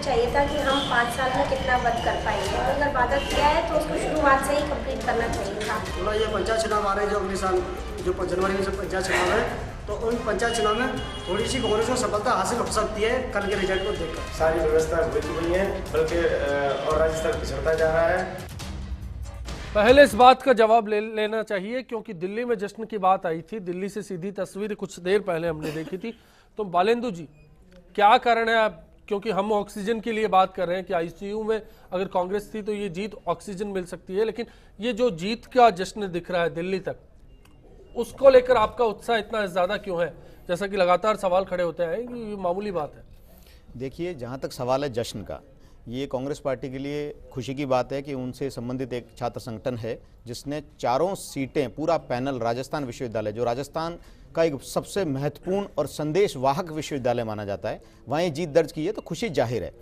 चाहिए था कि हम 5 साल में कितना वध कर पाएंगे, और अगर वादा किया है तो उसको शुरुआत से ही कंप्लीट करना चाहिए था। थोड़ा ये पंचायत चुनाव आ रहे हैं जो अगले साल जो जनवरी में जो पंचायत चुनाव है, तो उन पंचायत चुनाव में थोड़ी सी कांग्रेस को सफलता हासिल हो सकती है कल के रिजल्ट को देखकर। सारी व्यवस्था हुई नहीं है, बल्कि और राजस्थान पिछड़ता जा रहा है। पहले इस बात का जवाब लेना चाहिए, क्योंकि दिल्ली में जश्न की बात आई थी। दिल्ली से सीधी तस्वीर कुछ देर पहले हमने देखी थी। तो बालेंदु जी, क्या कारण है आप, क्योंकि हम ऑक्सीजन के लिए बात कर रहे हैं कि आईसीयू में अगर कांग्रेस थी तो ये जीत ऑक्सीजन मिल सकती है, लेकिन ये जो जीत का जश्न दिख रहा है दिल्ली तक, उसको लेकर आपका उत्साह इतना ज्यादा क्यों है? जैसा कि लगातार सवाल खड़े होते हैं कि ये मामूली बात है। देखिए, जहाँ तक सवाल है जश्न का, ये कांग्रेस पार्टी के लिए खुशी की बात है कि उनसे संबंधित एक छात्र संगठन है जिसने 4 सीटें, पूरा पैनल राजस्थान विश्वविद्यालय, जो राजस्थान का एक सबसे महत्वपूर्ण और संदेश वाहक विश्वविद्यालय माना जाता है, वहाँ ये जीत दर्ज की है, तो खुशी जाहिर है।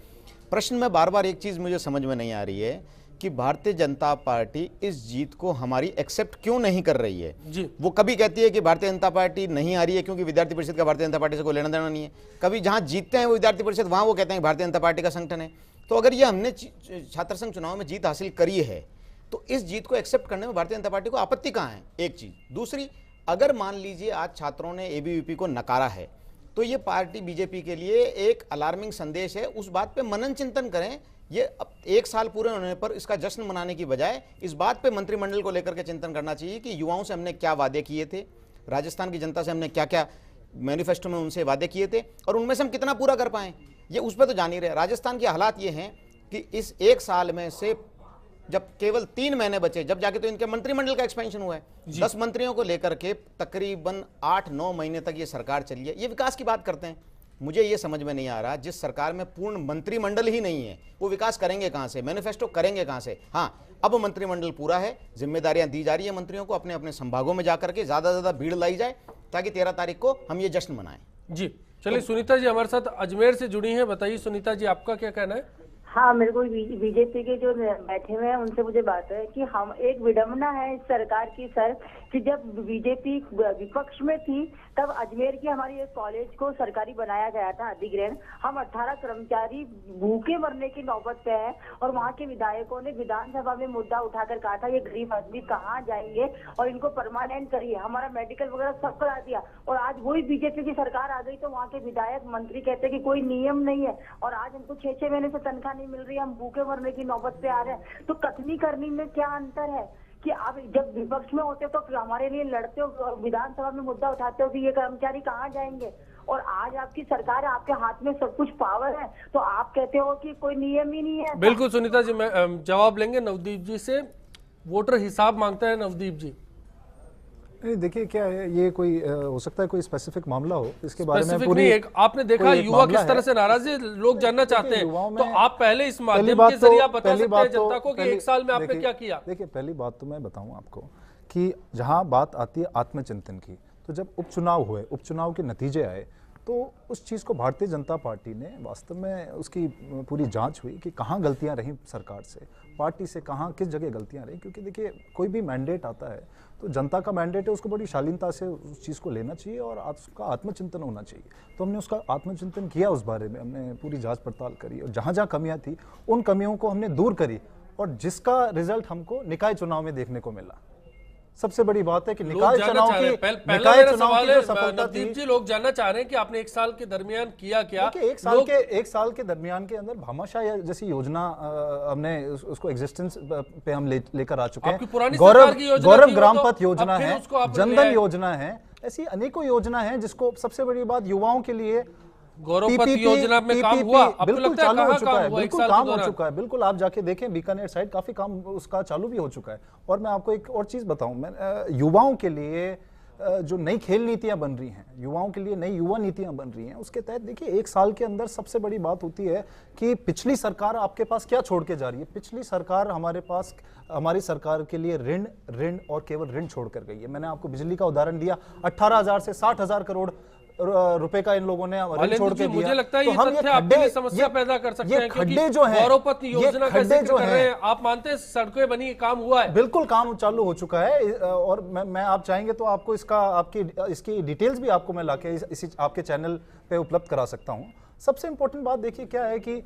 प्रश्न में बार बार एक चीज़ मुझे समझ में नहीं आ रही है कि भारतीय जनता पार्टी इस जीत को हमारी एक्सेप्ट क्यों नहीं कर रही है जी। वो कभी कहती है कि भारतीय जनता पार्टी नहीं आ रही है क्योंकि विद्यार्थी परिषद का भारतीय जनता पार्टी से कोई लेना देना नहीं है। कभी जहां जीतते हैं वो विद्यार्थी परिषद, वहां वो कहते हैं भारतीय जनता पार्टी का संगठन है। तो अगर ये हमने छात्र संघ चुनाव में जीत हासिल करी है तो इस जीत को एक्सेप्ट करने में भारतीय जनता पार्टी को आपत्ति कहां है? एक चीज। दूसरी, अगर मान लीजिए आज छात्रों ने एबीवीपी को नकारा है तो ये पार्टी बीजेपी के लिए एक अलार्मिंग संदेश है। उस बात पे मनन चिंतन करें। ये अब 1 साल पूरे होने पर इसका जश्न मनाने की बजाय इस बात पे मंत्रिमंडल को लेकर के चिंतन करना चाहिए कि युवाओं से हमने क्या वादे किए थे, राजस्थान की जनता से हमने क्या क्या मैनिफेस्टो में उनसे वादे किए थे और उनमें से हम कितना पूरा कर पाए, ये उस पर तो जान ही रहे। राजस्थान के हालात ये हैं कि इस 1 साल में से जब केवल 3 महीने बचे, जब जाके तो इनके मंत्रिमंडल का एक्सपेंशन हुआ है, 10 मंत्रियों को लेकर के तकरीबन 8-9 महीने तक ये सरकार चली है। ये विकास की बात करते हैं। मुझे ये समझ में नहीं आ रहा, जिस सरकार में पूर्ण मंत्रिमंडल ही नहीं है वो विकास करेंगे कहां से, मैनिफेस्टो करेंगे कहां से? हाँ, अब मंत्रिमंडल पूरा है, जिम्मेदारियां दी जा रही है मंत्रियों को, अपने अपने संभागों में जाकर के ज्यादा से ज्यादा भीड़ लाई जाए ताकि 13 तारीख को हम ये जश्न मनाएं। जी चलिए, सुनीता जी हमारे साथ अजमेर से जुड़ी हैं। बताइए सुनीता जी, आपका क्या कहना है? हाँ, मेरे को बीजेपी के जो बैठे हुए हैं उनसे मुझे बात है कि हम एक विडम्बना है इस सरकार की सर, कि जब बीजेपी विपक्ष में थी तब अजमेर की हमारी एक कॉलेज को सरकारी बनाया गया था अधिग्रहण। हम 18 कर्मचारी भूखे मरने की नौबत पे है और वहाँ के विधायकों ने विधानसभा में मुद्दा उठाकर कहा था ये गरीब आदमी कहाँ जाएंगे और इनको परमानेंट करिए, हमारा मेडिकल वगैरह सब करा दिया। और आज वही बीजेपी की सरकार आ गई तो वहाँ के विधायक मंत्री कहते हैं कि कोई नियम नहीं है और आज हमको 6-6 महीने से तनख्वाह नहीं मिल रही है, हम भूखे मरने की नौबत पे आ रहे हैं। तो कथनी करनी में क्या अंतर है कि आप जब विपक्ष में होते हो तो हमारे लिए लड़ते हो, विधानसभा में मुद्दा उठाते हो कि ये कर्मचारी कहाँ जाएंगे, और आज आपकी सरकार है, आपके हाथ में सब कुछ पावर है, तो आप कहते हो कि कोई नियम ही नहीं है। बिल्कुल सुनीता जी, मैं जवाब लेंगे नवदीप जी से। वोटर हिसाब मांगता है नवदीप जी। नहीं, देखिए क्या है, ये कोई हो सकता है कोई स्पेसिफिक मामला हो, इसके बारे में पूरी नहीं, आपने देखा युवा किस तरह से नाराज है, लोग जानना चाहते हैं। तो आप पहले इस माध्यम के जरिए आप बता सकते हैं जनता को कि 1 साल में आपने क्या किया। देखिए, पहली बात तो मैं बताऊं आपको कि जहां बात आती है आत्मचिंतन की, तो जब उपचुनाव हुए, उपचुनाव के नतीजे आए, तो उस चीज़ को भारतीय जनता पार्टी ने वास्तव में उसकी पूरी जांच हुई कि कहाँ गलतियां रहीं सरकार से, पार्टी से, कहाँ किस जगह गलतियां रहीं। क्योंकि देखिए, कोई भी मैंडेट आता है तो जनता का मैंडेट है, उसको बड़ी शालीनता से उस चीज़ को लेना चाहिए और उसका आत्मचिंतन होना चाहिए। तो हमने उसका आत्मचिंतन किया, उस बारे में हमने पूरी जाँच पड़ताल करी और जहाँ जहाँ कमियाँ थी उन कमियों को हमने दूर करी और जिसका रिजल्ट हमको निकाय चुनाव में देखने को मिला। सबसे बड़ी बात है कि निकाय चुनाव की जो सफलता थी, जी लोग जानना चाह रहे हैं कि आपने 1 साल के दरमियान किया क्या। एक साल के दरमियान के अंदर भामाशाह जैसी योजना हमने उसको एग्जिस्टेंस पे हम लेकर आ चुके हैं। गौरव ग्राम पथ योजना है, जनधन योजना है, ऐसी अनेकों योजना है जिसको सबसे बड़ी बात युवाओं के लिए गौरव पथ योजना में काम हुआ। बिल्कुल चालू हो चुका है, बिल्कुल काम हो चुका है। बिल्कुल आप जाके देखें बीकानेर साइड काफी काम उसका चालू भी हो चुका है। और मैं आपको एक और चीज बताऊं, मैं युवाओं के लिए जो नई खेल नीतियां बन रही हैं, युवाओं के लिए नई युवा नीतियां बन रही हैं, उसके तहत देखिए 1 साल के अंदर सबसे बड़ी बात होती है कि पिछली सरकार आपके पास क्या छोड़ के जा रही है। पिछली सरकार हमारी सरकार के लिए ऋण और केवल ऋण छोड़ कर गई है। मैंने आपको बिजली का उदाहरण दिया, 18,000 से 60,000 करोड़ रुपए का इन लोगों ने ऋण छोड़ के दिया। मुझे लगता है तो हम ये खड्डे समस्या पैदा कर सकते हैं, खड्डे जो हैं, गौरव पथ योजना का जिक्र कर रहे हैं, आप मानते हैं सड़कें बनी, काम हुआ है? बिल्कुल काम चालू हो चुका है। और मैं आप चाहेंगे तो आपको इसकी डिटेल्स भी आपको मैं लाके इसी आपके चैनल पे उपलब्ध करा सकता हूं। सबसे इंपॉर्टेंट बात देखिए क्या है कि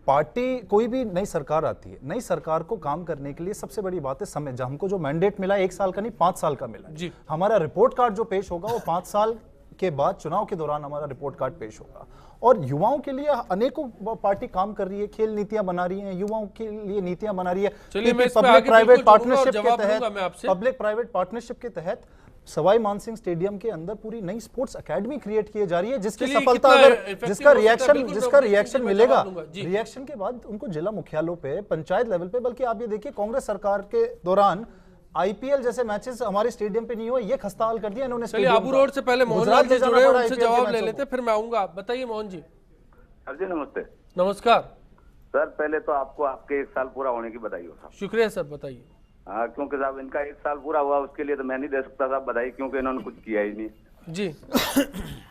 पार्टी, कोई भी नई सरकार आती है, नई सरकार को काम करने के लिए सबसे बड़ी बात है समय। हमको जो मैंडेट मिला 1 साल का नहीं 5 साल का मिला जी। हमारा रिपोर्ट कार्ड जो पेश होगा वो 5 साल के बाद चुनाव के दौरान हमारा रिपोर्ट कार्ड पेश होगा। और युवाओं के लिए अनेकों पार्टी काम कर रही है, खेल नीतियां बना रही है, युवाओं के लिए नीतियां बना रही है। चलिए, मैं इस पे पब्लिक आगे प्राइवेट बिल्कुल पार्टनरशिप जरूर के जवाब दूंगा मैं आपसे। तहत, पब्लिक प्राइवेट पार्टनरशिप के तहत सवाई मानसिंह स्टेडियम के अंदर पूरी नई स्पोर्ट्स एकेडमी क्रिएट की जा रही है, जिसकी चलिए, सफलता कितना अगर effective जिसका हो सकता है, बिल्कुल रिएक्शन मैं मिलेगा, जवाब दूंगा। जी। रिएक्शन के बाद उनको जिला मुख्यालयों पे, पंचायत लेवल पे, बल्कि आप ये देखिए कांग्रेस सरकार के दौरान आईपीएल जैसे मैचेस हमारे स्टेडियम पे नहीं हुए, ये खस्ताहाल कर दिया इन्होंने। चलिए, आबू रोड से पहले मोहनलाल जी जुड़े, उनसे जवाब ले लेते, फिर मैं आऊंगा। बताइए मोहन जी। सर जी नमस्ते। नमस्कार सर पहले तो आपको आपके 1 साल पूरा होने की बधाई हो साहब। शुक्रिया सर, बताइए। हाँ, क्योंकि साहब इनका 1 साल पूरा हुआ, उसके लिए तो मैं नहीं दे सकता साहब बधाई, क्योंकि इन्होंने कुछ किया ही नहीं। जी।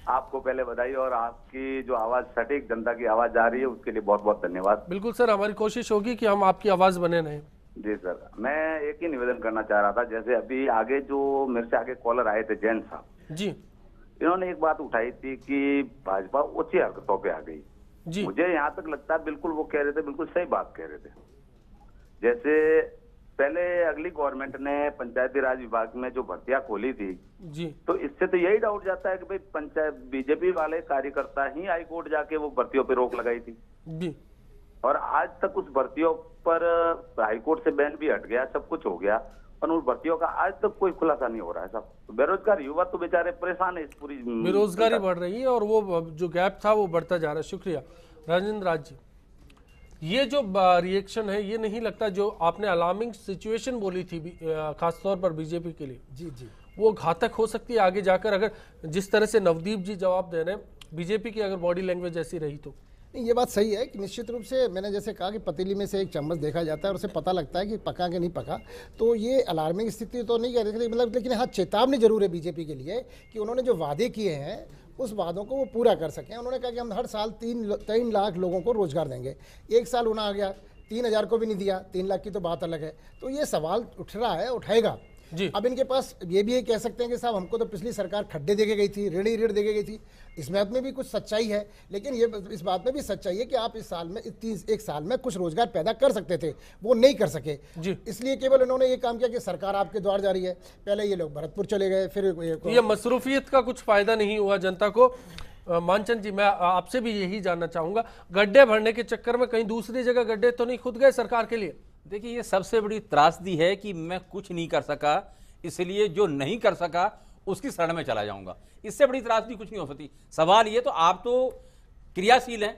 आपको पहले बधाई, और आपकी जो आवाज सटीक जनता की आवाज जा रही है उसके लिए बहुत बहुत धन्यवाद। बिल्कुल सर, हमारी कोशिश होगी कि हम आपकी आवाज बने रहें। जी सर, मैं एक ही निवेदन करना चाह रहा था। जैसे अभी आगे जो मेरे से आगे कॉलर आए थे जैन साहब जी इन्होंने एक बात उठाई थी कि भाजपा ऊंची हरकतों पे आ गई। जी। मुझे यहाँ तक लगता है बिल्कुल वो कह रहे थे, बिल्कुल सही बात कह रहे थे। जैसे पहले अगली गवर्नमेंट ने पंचायती राज विभाग में जो भर्तियां खोली थी जी, तो इससे तो यही डाउट जाता है कि भाई पंचायत बीजेपी वाले कार्यकर्ता ही हाई कोर्ट जाके वो भर्तियों पे रोक लगाई थी, जी। और आज तक उस भर्तियों पर हाई कोर्ट से बैन भी हट गया, सब कुछ हो गया, और उन भर्तियों का आज तक कोई खुलासा नहीं हो रहा है साहब। तो बेरोजगार युवा तो बेचारे परेशान है इस पूरी बेरोजगारी बढ़ रही है और वो जो गैप था वो बढ़ता जा रहा है। शुक्रिया। राजेंद्र राज जी, ये जो रिएक्शन है, ये नहीं लगता जो आपने अलार्मिंग सिचुएशन बोली थी खासतौर पर बीजेपी के लिए, जी जी, वो घातक हो सकती है आगे जाकर, अगर जिस तरह से नवदीप जी जवाब दे रहे हैं, बीजेपी की अगर बॉडी लैंग्वेज ऐसी रही तो? नहीं, ये बात सही है कि निश्चित रूप से मैंने जैसे कहा कि पतीली में से एक चम्मच देखा जाता है और उसे पता लगता है कि पका कि नहीं पका। तो ये अलार्मिंग स्थिति तो नहीं कह रही, मतलब लेकिन हाँ चेतावनी जरूर है बीजेपी के लिए कि उन्होंने जो वादे किए हैं उस वादों को वो पूरा कर सकें। उन्होंने कहा कि हम हर साल 3 लाख लोगों को रोजगार देंगे। 1 साल होना आ गया, 3,000 को भी नहीं दिया, 3 लाख की तो बात अलग है। तो ये सवाल उठ रहा है, उठाएगा जी। अब इनके पास ये भी कह सकते हैं कि साहब हमको तो पिछली सरकार खड्डे देके गई थी, ऋण ही ऋण देके गई थी। इस बात में भी कुछ सच्चाई है, लेकिन ये इस बात में भी सच्चाई है कि आप इस साल में 1 साल में कुछ रोजगार पैदा कर सकते थे, वो नहीं कर सके जी। इसलिए केवल इन्होंने ये काम किया कि सरकार आपके द्वार जा रही है। पहले ये लोग भरतपुर चले गए, फिर ये मसरूफियत का कुछ फायदा नहीं हुआ जनता को। मानचंद जी, मैं आपसे भी यही जानना चाहूंगा, गड्ढे भरने के चक्कर में कहीं दूसरी जगह गड्ढे तो नहीं खुद गए सरकार के लिए? देखिए, ये सबसे बड़ी त्रासदी है कि मैं कुछ नहीं कर सका, इसलिए जो नहीं कर सका उसकी शरण में चला जाऊंगा। इससे बड़ी त्रासदी कुछ नहीं हो सकती। सवाल ये, तो आप तो क्रियाशील हैं,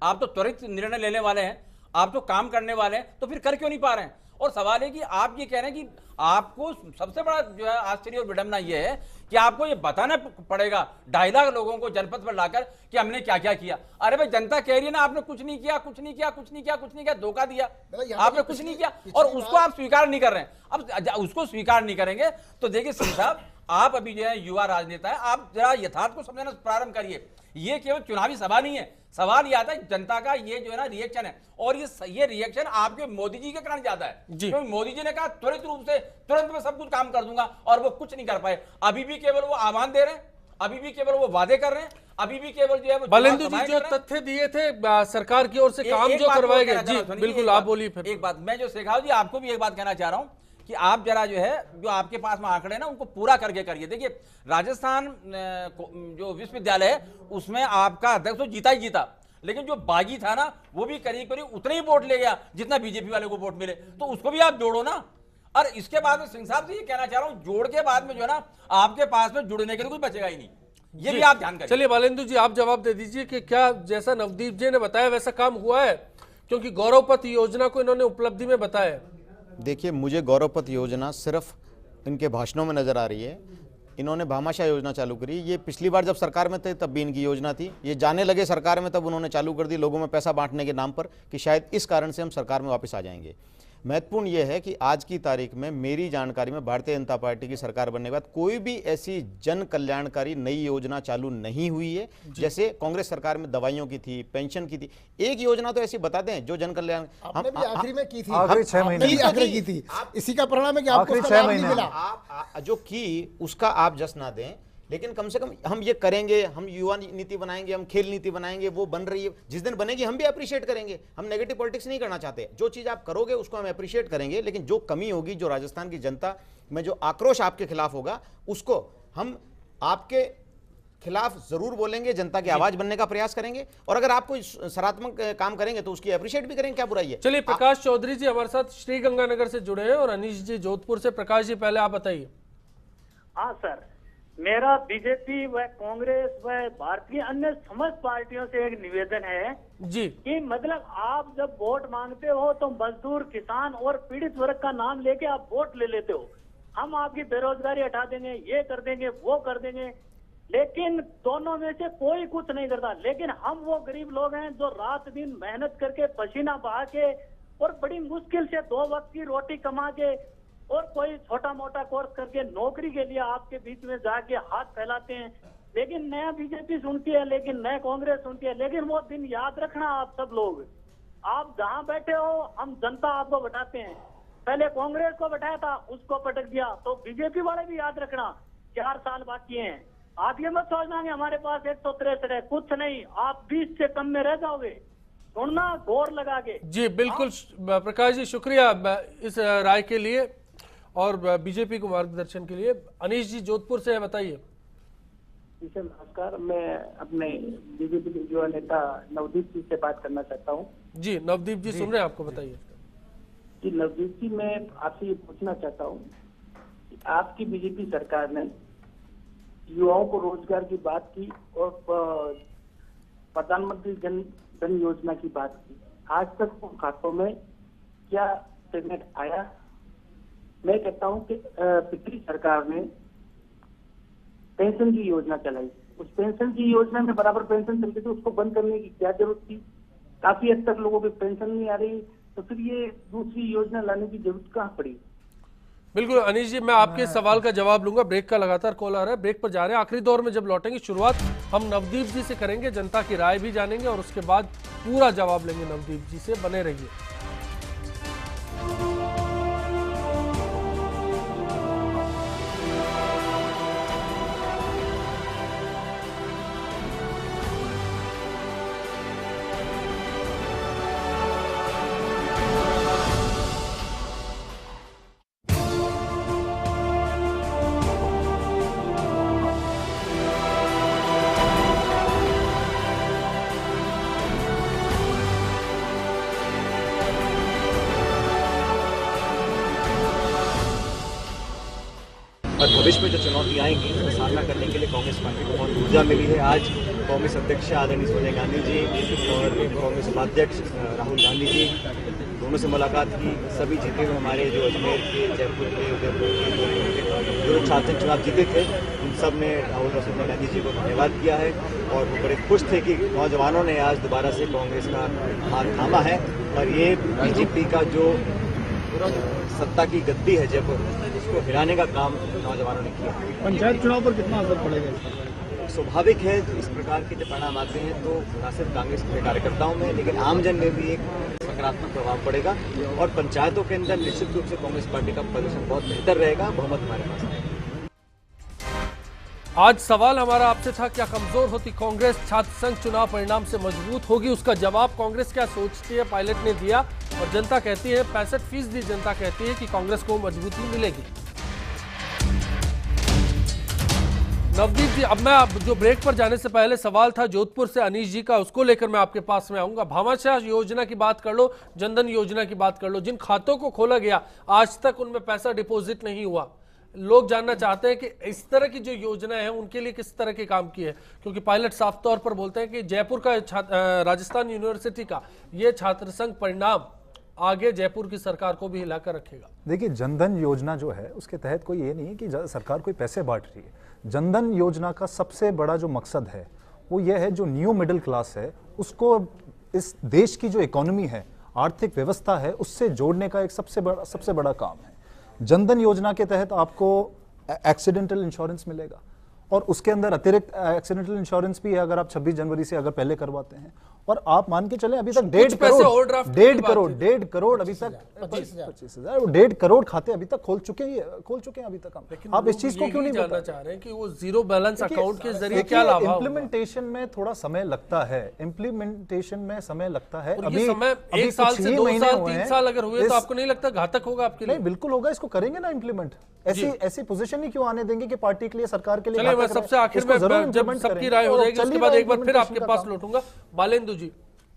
आप तो त्वरित निर्णय लेने वाले हैं, आप तो काम करने वाले हैं, तो फिर कर क्यों नहीं पा रहे हैं? और सवाल है कि आप ये कह रहे हैं कि आपको सबसे बड़ा जो है आश्चर्य और विडंबना ये है कि आपको ये बताना पड़ेगा 2.5 लाख लोगों को जनपद पर लाकर कि हमने क्या क्या किया। अरे भाई, जनता कह रही है ना आपने कुछ नहीं किया, कुछ नहीं किया, कुछ नहीं किया, कुछ नहीं किया, धोखा दिया, आपने कुछ नहीं किया, और उसको आप स्वीकार नहीं कर रहे हैं। अब उसको स्वीकार नहीं करेंगे तो देखिए सिंह साहब, आप अभी जो है युवा राजनेता है, आप जरा यथार्थ को समझना प्रारंभ करिए। ये केवल चुनावी सभा नहीं है, सवाल ये आता है जनता का ये जो है ना रिएक्शन है, और ये रिएक्शन आपके मोदी जी के कारण ज्यादा है, क्योंकि मोदी जी ने कहा त्वरित रूप से तुरंत मैं सब कुछ काम कर दूंगा, और वो कुछ नहीं कर पाए। अभी भी केवल वो आह्वान दे रहे हैं, अभी भी केवल वो वादे कर रहे हैं, अभी भी केवल जो है बालेंदु जी जो तथ्य दिए थे सरकार की ओर से काम जो करवाए गए, जी बिल्कुल आप बोलिए। फिर एक बात मैं जो शेखावत जी आपको भी एक बात कहना चाह रहा हूं कि आप जरा जो है जो आपके पास में आंकड़े ना उनको पूरा करके करिए। देखिए, राजस्थान जो विश्वविद्यालय है उसमें आपका अध्यक्ष तो जीता ही जीता, लेकिन जो बागी था ना वो भी करीब करीब उतने ही वोट ले गया जितना बीजेपी वाले को वोट मिले, तो उसको भी आप जोड़ो ना। और इसके बाद में सिंह साहब से ये कहना चाह रहा हूं, जोड़ के बाद में जो है ना आपके पास में जुड़ने के लिए कुछ बचेगा ही नहीं, ये भी आप ध्यान करिए। चलिए बालेंदु जी, आप जवाब दे दीजिए कि क्या जैसा नवदीप जी ने बताया वैसा काम हुआ है, क्योंकि गौरव पथ योजना को इन्होंने उपलब्धि में बताया। देखिए, मुझे गौरव पथ योजना सिर्फ इनके भाषणों में नजर आ रही है। इन्होंने भामाशाह योजना चालू करी, ये पिछली बार जब सरकार में थे तब भी इनकी योजना थी। ये जाने लगे सरकार में तब उन्होंने चालू कर दी, लोगों में पैसा बांटने के नाम पर, कि शायद इस कारण से हम सरकार में वापस आ जाएंगे। महत्वपूर्ण यह है कि आज की तारीख में मेरी जानकारी में भारतीय जनता पार्टी की सरकार बनने के बाद कोई भी ऐसी जन कल्याणकारी नई योजना चालू नहीं हुई है। जैसे कांग्रेस सरकार में दवाइयों की थी, पेंशन की थी, एक योजना तो ऐसी बता दें जो जन कल्याण आखिरी में की थी, आखिरी 6 महीने की थी। इसी का परिणाम है कि आपको 6 महीने मिला। आप जो की उसका आप जश्न ना दें। लेकिन कम से कम हम ये करेंगे, हम युवा नीति बनाएंगे, हम खेल नीति बनाएंगे, वो बन रही है, जिस दिन बनेगी हम भी अप्रिशिएट करेंगे। हम नेगेटिव पॉलिटिक्स नहीं करना चाहते, जो चीज़ आप करोगे उसको हम अप्रिशिएट करेंगे, लेकिन जो कमी होगी, जो राजस्थान की जनता में जो आक्रोश आपके खिलाफ होगा, उसको हम आपके खिलाफ जरूर बोलेंगे, जनता की आवाज बनने का प्रयास करेंगे, और अगर आप कोई सकारात्मक काम करेंगे तो उसकी अप्रिशिएट भी करेंगे, क्या बुराई है। चलिए, प्रकाश चौधरी जी हमारे साथ श्रीगंगानगर से जुड़े हैं और अनीश जी जोधपुर से। प्रकाश जी, पहले आप बताइए। हाँ सर, मेरा बीजेपी व कांग्रेस व भारतीय अन्य समस्त पार्टियों से एक निवेदन है जी कि मतलब आप जब वोट मांगते हो तो मजदूर, किसान और पीड़ित वर्ग का नाम लेके आप वोट ले लेते हो। हम आपकी बेरोजगारी हटा देंगे, ये कर देंगे, वो कर देंगे, लेकिन दोनों में से कोई कुछ नहीं करता। लेकिन हम वो गरीब लोग हैं जो रात दिन मेहनत करके, पसीना बहा के और बड़ी मुश्किल से 2 वक्त की रोटी कमा के और कोई छोटा मोटा कोर्स करके नौकरी के लिए आपके बीच में जाके हाथ फैलाते हैं। लेकिन नया बीजेपी सुनती है, लेकिन नया कांग्रेस सुनती है। लेकिन वो दिन याद रखना आप सब लोग, आप जहां बैठे हो, हम जनता आपको बैठाते हैं। पहले कांग्रेस को बैठाया था, उसको पटक दिया, तो बीजेपी वाले भी याद रखना 4 साल बाकी हैं। आप ये मत सोचना कि हमारे पास 163 है, कुछ नहीं, आप 20 से कम में रह जाओगे। सुनना गौर लगा के। जी बिल्कुल प्रकाश जी, शुक्रिया इस राय के लिए और बीजेपी को मार्गदर्शन के लिए। अनीश जी जोधपुर से बताइए। जी सर, नमस्कार। मैं अपने बीजेपी के युवा नेता नवदीप जी से बात करना चाहता हूँ। जी नवदीप जी, सुन रहे हैं आपको, बताइए। जी नवदीप जी, मैं आपसे ये पूछना चाहता हूँ कि आपकी बीजेपी सरकार ने युवाओं को रोजगार की बात की और प्रधानमंत्री जन धन योजना की बात की, आज तक उन खातों में क्या पेमेंट आया? मैं कहता हूं कि पिछली सरकार ने पेंशन की योजना चलाई, उस पेंशन की योजना में बराबर पेंशन चलती थी, उसको बंद करने की क्या जरूरत थी? काफी हद तक लोगों की पेंशन नहीं आ रही, तो फिर ये दूसरी योजना लाने की जरूरत कहाँ पड़ी? बिल्कुल अनीश जी, मैं आपके सवाल का जवाब लूंगा। ब्रेक का लगातार कॉल आ रहा है, ब्रेक पर जा रहे हैं। आखिरी दौर में जब लौटेंगे, शुरुआत हम नवदीप जी से करेंगे, जनता की राय भी जानेंगे और उसके बाद पूरा जवाब लेंगे नवदीप जी से। बने रहिए। और भविष्य में जो चुनौती आएंगी उसका सामना करने के लिए कांग्रेस पार्टी को बहुत ऊर्जा मिली है। आज कांग्रेस अध्यक्ष आदरणीय सोनिया गांधी जी और कांग्रेस उपाध्यक्ष राहुल गांधी जी दोनों से मुलाकात की। सभी जीते हुए हमारे जो अजमेर के, जयपुर के, उदयपुर के जो छात्र चुनाव जीते थे, उन सब ने राहुल और सोनिया गांधी जी को धन्यवाद किया है और वो बड़े खुश थे कि नौजवानों ने आज दोबारा से कांग्रेस का हाथ थामा है। और ये बीजेपी का जो सत्ता की गद्दी है जयपुर, उसको हिलाने का काम नौजवानों ने किया। पंचायत चुनाव पर कितना असर पड़ेगा? स्वाभाविक है, इस प्रकार के जब परिणाम आते हैं तो न सिर्फ कांग्रेस के कार्यकर्ताओं में लेकिन आमजन में भी एक सकारात्मक प्रभाव पड़ेगा और पंचायतों के अंदर निश्चित रूप से कांग्रेस पार्टी का प्रदर्शन बहुत बेहतर रहेगा। बहुमत हमारे पास है। आज सवाल हमारा आपसे था, क्या कमजोर होती कांग्रेस छात्र संघ चुनाव परिणाम से मजबूत होगी? उसका जवाब कांग्रेस क्या सोचती है पायलट ने दिया और जनता कहती है 65% जनता कहती है कि कांग्रेस को मजबूती मिलेगी। नवदीप जी, अब मैं जो ब्रेक पर जाने से पहले सवाल था जोधपुर से अनीश जी का, उसको लेकर मैं आपके पास में आऊंगा। भामाशाह योजना की बात कर लो, जनधन योजना की बात कर लो, जिन खातों को खोला गया आज तक उनमें पैसा डिपॉजिट नहीं हुआ। लोग जानना चाहते हैं कि इस तरह की जो योजना है उनके लिए किस तरह के काम की है, क्योंकि पायलट साफ तौर पर बोलते हैं कि जयपुर का राजस्थान यूनिवर्सिटी का ये छात्र संघ परिणाम आगे जयपुर की सरकार को भी हिलाकर रखेगा। देखिए, जनधन योजना जो है उसके तहत कोई ये नहीं है कि सरकार कोई पैसे बांट रही है। जनधन योजना का सबसे बड़ा जो मकसद है वो ये है, जो न्यू मिडिल क्लास है उसको इस देश की जो इकोनॉमी है, आर्थिक व्यवस्था है, उससे जोड़ने का एक सबसे बड़ा काम है। जनधन योजना के तहत आपको एक्सीडेंटल इंश्योरेंस मिलेगा और उसके अंदर अतिरिक्त एक्सीडेंटल इंश्योरेंस भी है अगर आप 26 जनवरी से अगर पहले करवाते हैं। और आप मान के चले अभी तक 1.5 करोड़ अभी तक 25,000 1.5 करोड़ खाते अभी तक खोल चुके हैं अभी तक हम। आप इस चीज को क्यों नहीं जानना चाह रहे हैं कि वो जीरो बैलेंस अकाउंट के जरिए क्या लाभ होगा? इम्प्लीमेंटेशन में थोड़ा समय लगता है, इम्प्लीमेंटेशन में समय लगता है। अभी समय 1 साल से 2 साल 3 साल अगर हुए तो आपको नहीं लगता घातक होगा आपके लिए? नहीं, बिल्कुल होगा, इसको करेंगे ना इम्प्लीमेंट। ऐसी पोजीशन ही क्यों आने देंगे कि पार्टी के लिए, सरकार के लिए? चलिए मैं सबसे आखिर में जब सबकी राय हो जाएगी उसके बाद एक बार फिर आपके पास लौटूंगा। बालेंदु जी,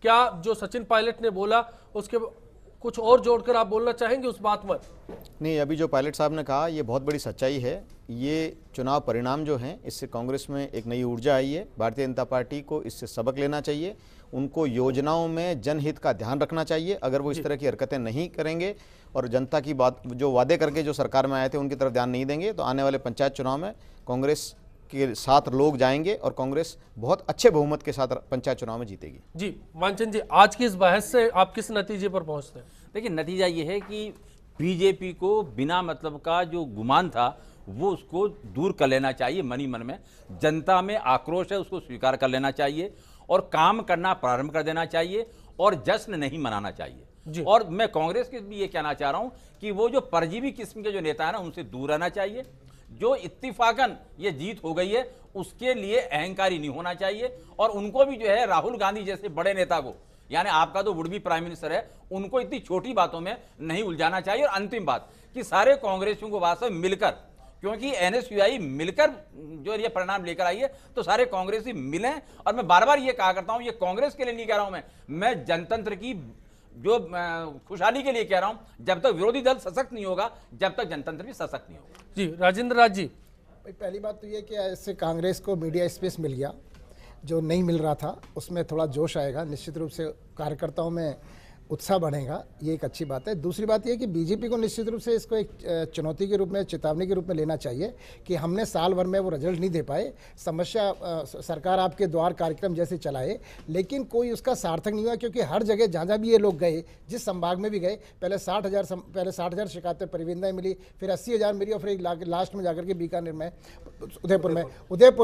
क्या जो सचिन पायलट ने बोला उसके कुछ और जोड़कर आप बोलना चाहेंगे उस बात में? नहीं, अभी जो पायलट साहब ने कहा ये बहुत बड़ी सच्चाई है। ये चुनाव परिणाम जो हैं इससे कांग्रेस में एक नई ऊर्जा आई है। भारतीय जनता पार्टी को इससे सबक लेना चाहिए, उनको योजनाओं में जनहित का ध्यान रखना चाहिए। अगर वो इस तरह की हरकतें नहीं करेंगे और जनता की बात जो वादे करके जो सरकार में आए थे उनकी तरफ ध्यान नहीं देंगे तो आने वाले पंचायत चुनाव में कांग्रेस के साथ लोग जाएंगे और कांग्रेस बहुत अच्छे बहुमत के साथ पंचायत चुनाव में जीतेगी। जी मानचंद जी, आज की इस बहस से आप किस नतीजे पर पहुंचते हैं? देखिए, नतीजा ये है कि बीजेपी को बिना मतलब का जो गुमान था वो उसको दूर कर लेना चाहिए। मनी मन में जनता में आक्रोश है, उसको स्वीकार कर लेना चाहिए और काम करना प्रारंभ कर देना चाहिए और जश्न नहीं मनाना चाहिए। और मैं कांग्रेस के भी ये कहना चाह रहा हूं कि वो जो परजीवी किस्म के जो नेता है ना उनसे दूर रहना चाहिए। जो इत्तिफाकन ये जीत हो गई है उसके लिए अहंकारी नहीं होना चाहिए और उनको भी जो है राहुल गांधी जैसे बड़े नेता को, यानी आपका तो वुड बी प्राइम मिनिस्टर है, उनको इतनी छोटी बातों में नहीं उलझाना चाहिए। और अंतिम बात कि सारे कांग्रेसियों को वास्तव में मिलकर, क्योंकि एनएसयूआई मिलकर जो ये परिणाम लेकर आई है तो सारे कांग्रेसी मिलें। और मैं बार बार ये कहा करता हूं, ये कांग्रेस के लिए नहीं कह रहा हूं, मैं जनतंत्र की जो खुशहाली के लिए कह रहा हूं। जब तक विरोधी दल सशक्त नहीं होगा जब तक जनतंत्र भी सशक्त नहीं होगा। जी राजेंद्र राज जी, पहली बात तो ये कि इससे कांग्रेस को मीडिया स्पेस मिल गया जो नहीं मिल रहा था, उसमें थोड़ा जोश आएगा, निश्चित रूप से कार्यकर्ताओं में उत्साह बढ़ेगा, ये एक अच्छी बात है। दूसरी बात ये कि बीजेपी को निश्चित रूप से इसको एक चुनौती के रूप में, चेतावनी के रूप में लेना चाहिए कि हमने साल भर में वो रिजल्ट नहीं दे पाए। समस्या सरकार आपके द्वार कार्यक्रम जैसे चलाए लेकिन कोई उसका सार्थक नहीं हुआ, क्योंकि हर जगह जहाँ भी ये लोग गए, जिस संभाग में भी गए, पहले 60,000 शिकायतें परिविंदाएँ मिली, फिर 80,000 मिली और फिर लास्ट में जाकर के बीकानेर में, उदयपुर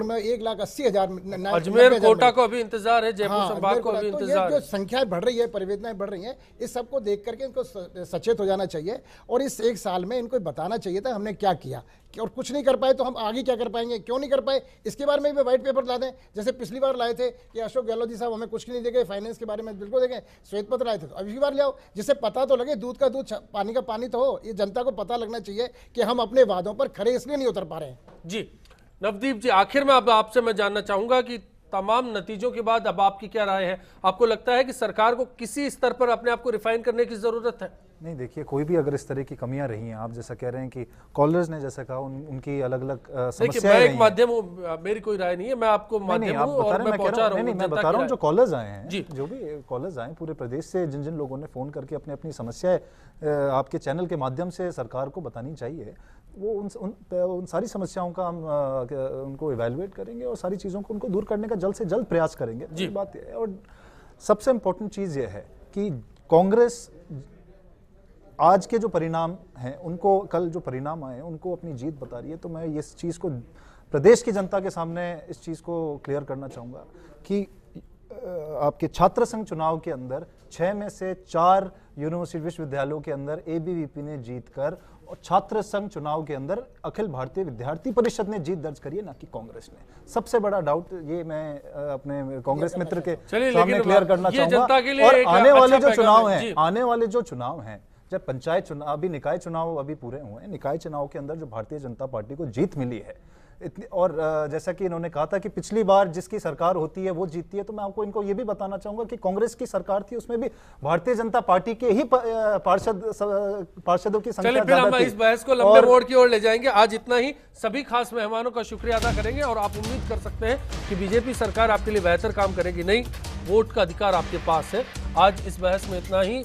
में 1,80,000। अजमेर कोटा को अभी इंतजार है, जयपुर संभाग को अभी इंतजार है। जो संख्याएं बढ़ रही है, परिवेदनाएं बढ़ रही हैं, इस सब को देख करके इनको सचेत हो जाना चाहिए और इस एक साल में इनको बताना चाहिए था हमने क्या किया, और कुछ नहीं कर पाए तो हम आगे क्या कर पाएंगे, क्यों नहीं कर पाए, इसके बारे में भी व्हाइट पेपर ला दें। जैसे पिछली बार लाए थे कि अशोक गहलोत जी साहब हमें कुछ नहीं देंगे, फाइनेंस के बारे में बिल्कुल देंगे, श्वेत पत्र लाए थे, तो अभी बार ले आओ, जिससे पता तो लगे, दूध का दूध पानी का पानी तो हो। ये जनता को पता लगना चाहिए कि हम अपने वादों पर खरे इसलिए नहीं उतर पा रहे हैं। जी नवदीप जी, आखिर में अब आपसे मैं जानना चाहूंगा कि तमाम नतीजों के बाद अब आपकी क्या राय है? आपको लगता है कि सरकार को किसी स्तर पर अपने आप को रिफाइन करने की जरूरत है? नहीं, देखिए, कोई भी अगर इस तरह की कमियां रही हैं, आप जैसा कह रहे हैं कि कॉलर्स ने जैसा कहा उनकी अलग अलग समस्याएं रही हैं। माध्यम हूं, मेरी कोई राय नहीं है, मैं आपको माध्यम हूं और मैं पहुंचा रहा हूं। मैं बता रहा हूं जो कॉलर्स आए हैं, जो भी कॉलर्स आए पूरे प्रदेश से, जिन जिन लोगों ने फोन करके अपनी अपनी समस्याएं आपके चैनल के माध्यम से सरकार को बतानी चाहिए, वो उन सारी समस्याओं का हम उनको इवैल्यूएट करेंगे और सारी चीज़ों को उनको दूर करने का जल्द से जल्द प्रयास करेंगे। जी बात है। और सबसे इम्पोर्टेंट चीज़ ये है कि कांग्रेस आज के जो परिणाम हैं उनको, कल जो परिणाम आए उनको अपनी जीत बता रही है। तो मैं इस चीज़ को प्रदेश की जनता के सामने इस चीज़ को क्लियर करना चाहूँगा कि आपके छात्र संघ चुनाव के अंदर 6 में से 4 यूनिवर्सिटी विश्वविद्यालयों के अंदर एबीवीपी ने जीतकर, और छात्र संघ चुनाव के अंदर अखिल भारतीय विद्यार्थी परिषद ने जीत दर्ज करी है, ना कि कांग्रेस ने। सबसे बड़ा डाउट ये मैं अपने कांग्रेस मित्र के सामने क्लियर करना चाहूंगा। और आने वाले जो चुनाव हैं, जब पंचायत चुनाव, अभी निकाय चुनाव अभी पूरे हुए हैं, निकाय चुनाव के अंदर जो भारतीय जनता पार्टी को जीत मिली है इतनी, और जैसा कि इन्होंने कहा था कि पिछली बार जिसकी सरकार होती है वो जीतती है, तो मैं आपको इनको ये भी बताना चाहूंगा कि कांग्रेस की सरकार थी, उसमें भी भारतीय जनता पार्टी के ही पार्षदों की संख्या ज्यादा थी। हम इस बहस को लंबे मोड़ की ओर ले जाएंगे। आज इतना ही। सभी खास मेहमानों का शुक्रिया अदा करेंगे और आप उम्मीद कर सकते हैं कि बीजेपी सरकार आपके लिए बेहतर काम करेगी। नहीं, वोट का अधिकार आपके पास है। आज इस बहस में इतना ही।